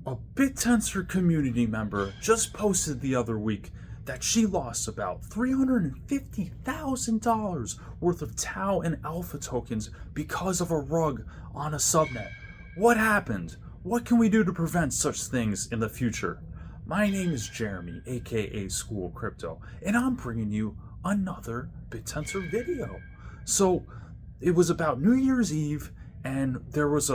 A Bittensor community member just posted the other week that she lost about $350,000 worth of tau and alpha tokens because of a rug on a subnet. What happened? What can we do to prevent such things in the future? My name is Jeremy, aka School Crypto, and I'm bringing you another Bittensor video. So, it was about New Year's Eve, and there was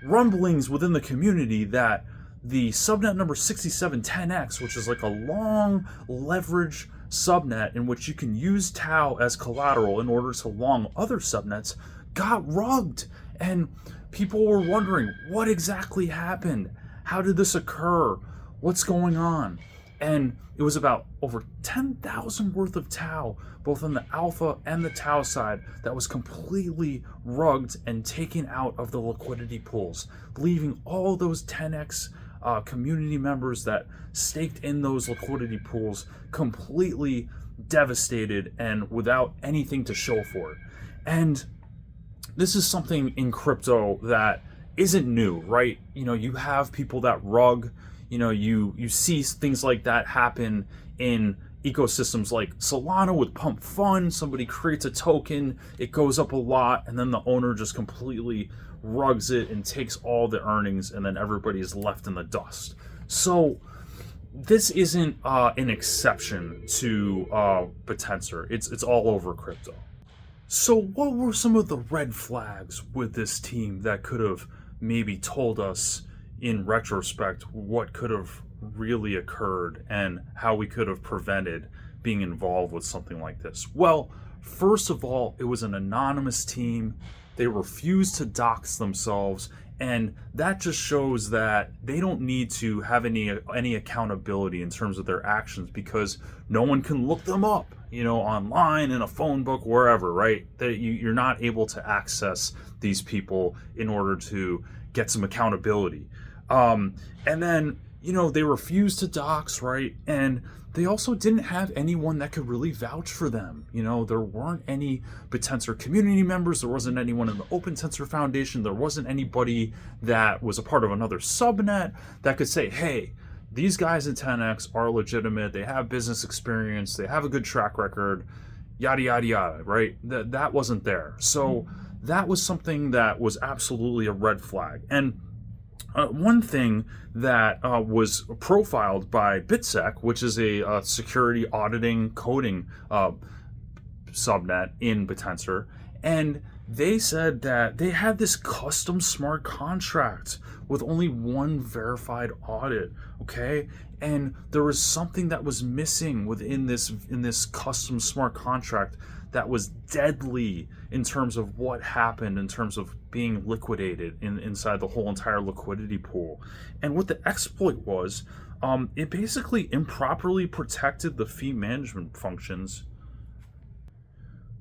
rumblings within the community that the subnet number 67 Tenex, which is like a long leverage subnet in which you can use tau as collateral in order to long other subnets, got rugged. And people were wondering, what exactly happened? How did this occur? What's going on? And it was about over 10,000 worth of tau, both on the alpha and the tau side, that was completely rugged and taken out of the liquidity pools, leaving all those 10x community members that staked in those liquidity pools completely devastated and without anything to show for it. And this is something in crypto that isn't new, right? You know, you have people that rug, you see things like that happen in ecosystems like Solana with Pump Fund. Somebody creates a token, it goes up a lot, and then the owner just completely rugs it and takes all the earnings, and then everybody is left in the dust. So this isn't an exception to Bittensor. It's all over crypto. So what were some of the red flags with this team that could have maybe told us in retrospect what could have really occurred and how we could have prevented being involved with something like this? Well, first of all, it was an anonymous team. They refused to dox themselves, and that just shows that they don't need to have any accountability in terms of their actions, because no one can look them up, online, in a phone book, wherever, right? That you're not able to access these people in order to get some accountability. And then, they refused to dox, right? And they also didn't have anyone that could really vouch for them. There weren't any Bittensor community members. There wasn't anyone in the Open Tensor Foundation. There wasn't anybody that was a part of another subnet that could say, hey, these guys at 10x are legitimate. They have business experience. They have a good track record, yada, yada, yada, right? That wasn't there. So that was something that was absolutely a red flag. And one thing that was profiled by Bitsec, which is a security auditing coding subnet in Bittensor, and they said that they had this custom smart contract with only one verified audit, okay? And there was something that was missing within this custom smart contract that was deadly in terms of what happened in terms of being liquidated inside the whole entire liquidity pool. And what the exploit was, it basically improperly protected the fee management functions.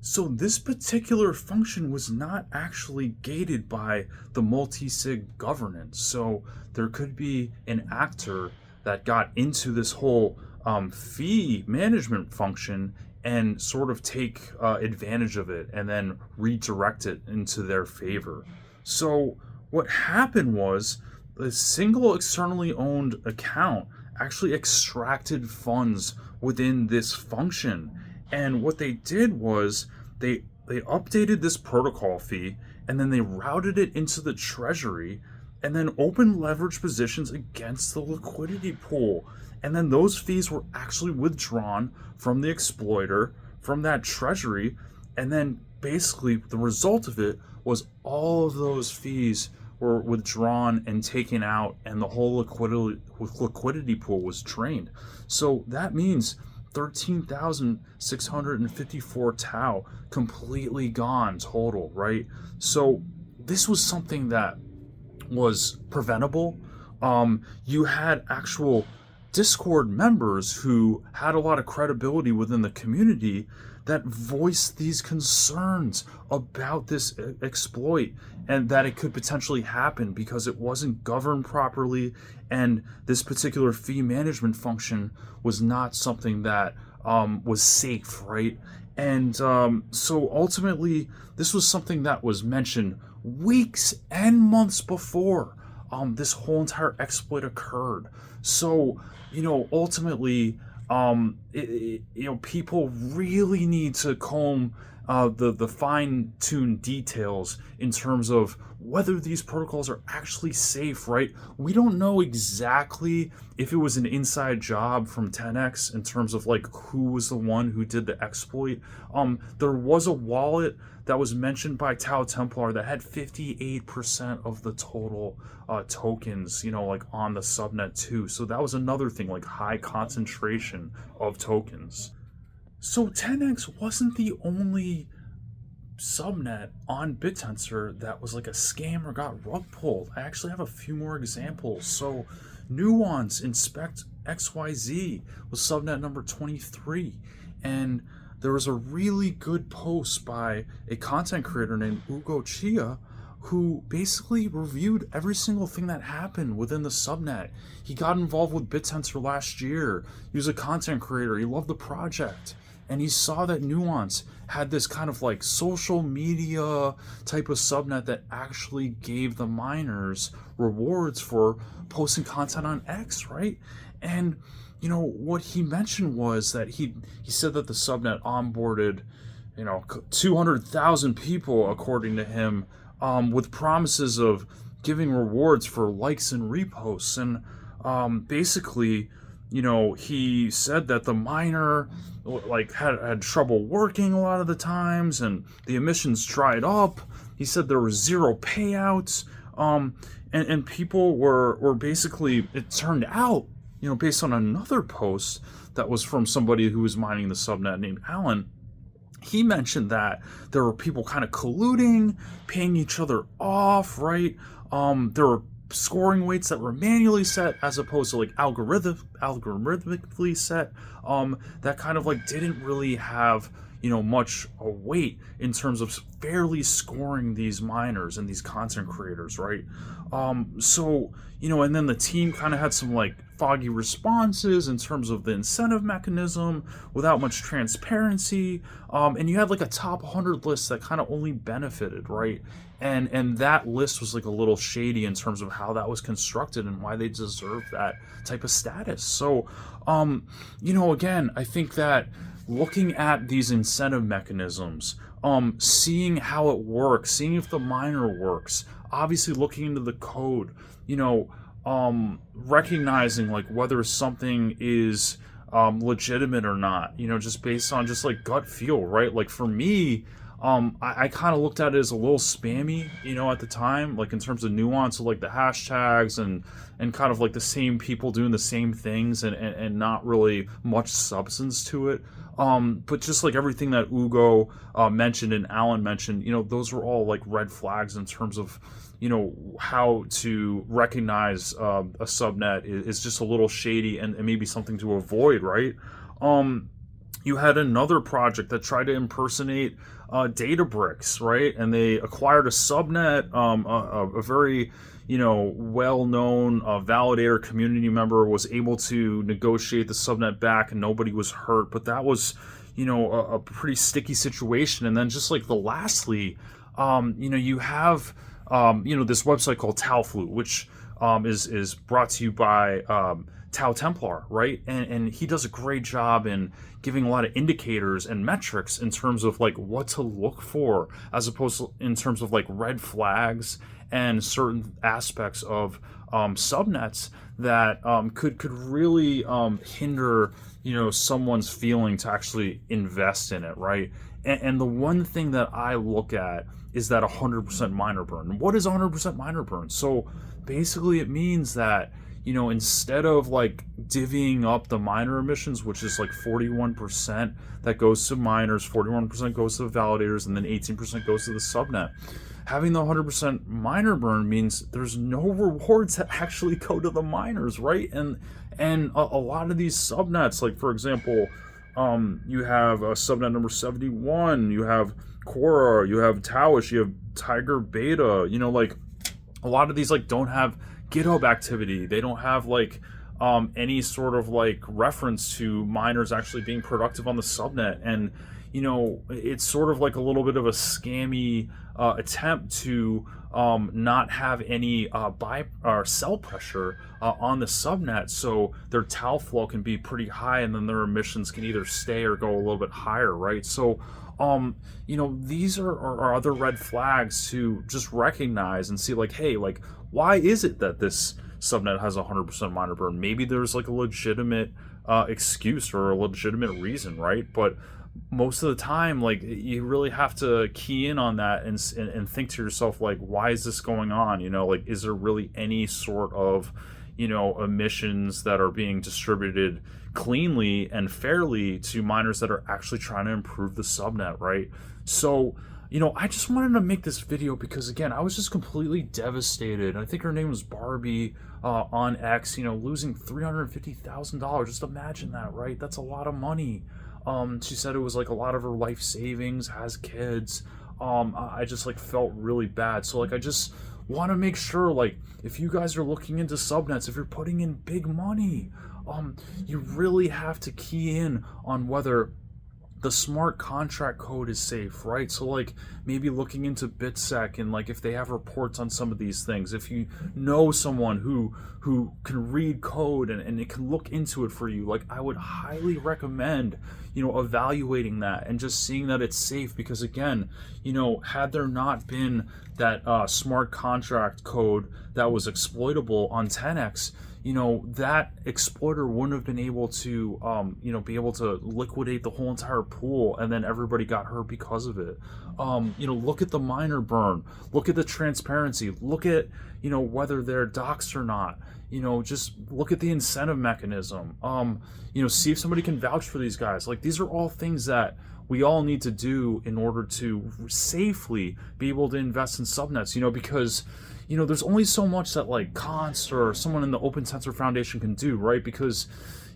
So this particular function was not actually gated by the multi-sig governance. So there could be an actor that got into this whole fee management function and sort of take advantage of it and then redirect it into their favor. So what happened was the single externally owned account actually extracted funds within this function. And what they did was they updated this protocol fee, and then they routed it into the treasury, and then opened leverage positions against the liquidity pool. And then those fees were actually withdrawn from the exploiter, from that treasury, and then basically the result of it was all of those fees were withdrawn and taken out, and the whole liquidity pool was drained. So that means 13,654 tau completely gone total, right? So this was something that was preventable. You had actual Discord members who had a lot of credibility within the community that voiced these concerns about this exploit, and that it could potentially happen because it wasn't governed properly, and this particular fee management function was not something that was safe, right? And so ultimately, this was something that was mentioned weeks and months before this whole entire exploit occurred. So, ultimately, people really need to comb the fine-tuned details in terms of whether these protocols are actually safe, right? We don't know exactly if it was an inside job from Tenex in terms of like who was the one who did the exploit. There was a wallet that was mentioned by Tau Templar that had 58% of the total tokens, like on the subnet too. So that was another thing, like high concentration of tokens. So Tenex wasn't the only subnet on Bittensor that was like a scam or got rug pulled. I actually have a few more examples. So Nuance Inspect XYZ was subnet number 23, and there was a really good post by a content creator named Ugo Chia who basically reviewed every single thing that happened within the subnet. He got involved with Bittensor last year. He was a content creator. He loved the project. And he saw that Nuance had this kind of like social media type of subnet that actually gave the miners rewards for posting content on X, right? And what he mentioned was that he said that the subnet onboarded 200,000 people according to him, with promises of giving rewards for likes and reposts. And basically, he said that the miner had trouble working a lot of the times, and the emissions dried up. He said there were zero payouts, and people were basically, it turned out, based on another post that was from somebody who was mining the subnet named Alan. He mentioned that there were people kind of colluding, paying each other off, right? There were scoring weights that were manually set as opposed to like algorithmically set, that kind of like didn't really have much a weight in terms of fairly scoring these miners and these content creators, right? So and then the team kind of had some like foggy responses in terms of the incentive mechanism without much transparency, and you had like a top 100 list that kind of only benefited, right? And that list was like a little shady in terms of how that was constructed and why they deserve that type of status. So again, I think that looking at these incentive mechanisms, seeing how it works, seeing if the miner works, obviously looking into the code, recognizing like whether something is legitimate or not, just based on just like gut feel, right? Like for me, I kind of looked at it as a little spammy, at the time, like in terms of nuance of like the hashtags and kind of like the same people doing the same things and not really much substance to it. But just like everything that Ugo mentioned and Alan mentioned, those were all like red flags in terms of, how to recognize a subnet is just a little shady and maybe something to avoid, right? You had another project that tried to impersonate Databricks, right? And they acquired a subnet, a very well-known validator community member was able to negotiate the subnet back and nobody was hurt, but that was a pretty sticky situation. And then just like lastly, you have this website called Taoflu, which is brought to you by Tau Templar, right? And he does a great job in giving a lot of indicators and metrics in terms of like what to look for, as opposed to in terms of like red flags and certain aspects of subnets that could really hinder someone's feeling to actually invest in it, right? And the one thing that I look at is that 100% miner burn. What is 100% miner burn? So basically it means that instead of like divvying up the miner emissions, which is like 41% that goes to miners, 41% goes to the validators, and then 18% goes to the subnet. Having the 100% miner burn means there's no rewards that actually go to the miners, right? And a lot of these subnets, like for example, you have subnet number 71, you have Quora, you have Taoish, you have Tiger Beta, like a lot of these like don't have GitHub activity. They don't have like any sort of like reference to miners actually being productive on the subnet, and it's sort of like a little bit of a scammy attempt to not have any buy or sell pressure on the subnet, so their tau flow can be pretty high, and then their emissions can either stay or go a little bit higher, right? So these are other red flags to just recognize and see, like, hey, like, why is it that this subnet has 100% miner burn? Maybe there's like a legitimate excuse or a legitimate reason, right? But most of the time, like, you really have to key in on that and think to yourself, like, why is this going on? Like, is there really any sort of emissions that are being distributed cleanly and fairly to miners that are actually trying to improve the subnet, right? So I just wanted to make this video because, again, I was just completely devastated. I think her name was Barbie on X, losing $350,000. Just imagine that, right? That's a lot of money. She said it was like a lot of her life savings, has kids. I just like felt really bad. So like, I just want to make sure, like, if you guys are looking into subnets, if you're putting in big money, you really have to key in on whether the smart contract code is safe, right? So like, maybe looking into Bitsec and like if they have reports on some of these things, if you know someone who can read code and it can look into it for you, like, I would highly recommend evaluating that and just seeing that it's safe. Because again, had there not been that smart contract code that was exploitable on Tenex, that exploiter wouldn't have been able to, be able to liquidate the whole entire pool, and then everybody got hurt because of it. Look at the miner burn. Look at the transparency. Look at, whether they're doxed or not. Just look at the incentive mechanism. See if somebody can vouch for these guys. Like, these are all things that we all need to do in order to safely be able to invest in subnets, because there's only so much that like Const or someone in the Open Tensor Foundation can do, right? Because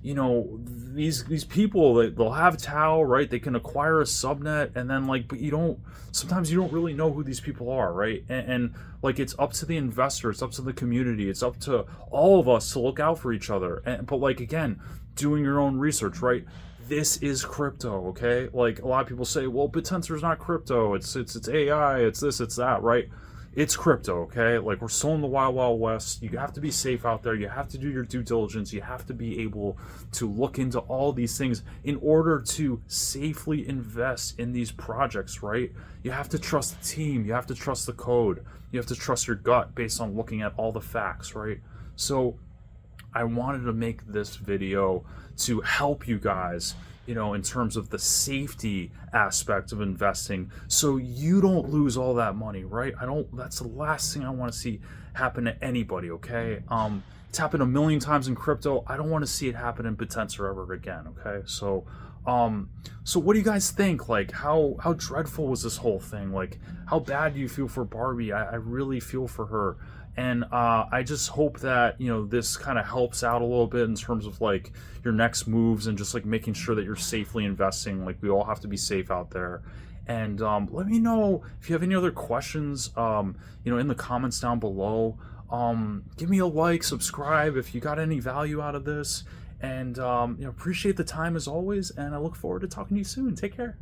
these people, they'll have tau, right? They can acquire a subnet, and then like, but sometimes you don't really know who these people are, right? And like, it's up to the investor, it's up to the community, it's up to all of us to look out for each other. But like, again, doing your own research, right? This is crypto, okay? Like, a lot of people say, well, Bittensor is not crypto, it's AI, it's this, it's that, right? It's crypto, okay? Like, we're still in the wild, wild west. You have to be safe out there. You have to do your due diligence. You have to be able to look into all these things in order to safely invest in these projects, right? You have to trust the team. You have to trust the code. You have to trust your gut based on looking at all the facts, right? So I wanted to make this video to help you guys, in terms of the safety aspect of investing, so you don't lose all that money, right? That's the last thing I want to see happen to anybody, okay? It's happened a million times in crypto. I don't want to see it happen in Bittensor ever again, okay? So what do you guys think? Like, how dreadful was this whole thing? Like, how bad do you feel for Barbie? I really feel for her. And I just hope that, this kind of helps out a little bit in terms of like your next moves and just like making sure that you're safely investing. Like, we all have to be safe out there. And let me know if you have any other questions, in the comments down below. Give me a like, subscribe if you got any value out of this. And appreciate the time as always. And I look forward to talking to you soon. Take care.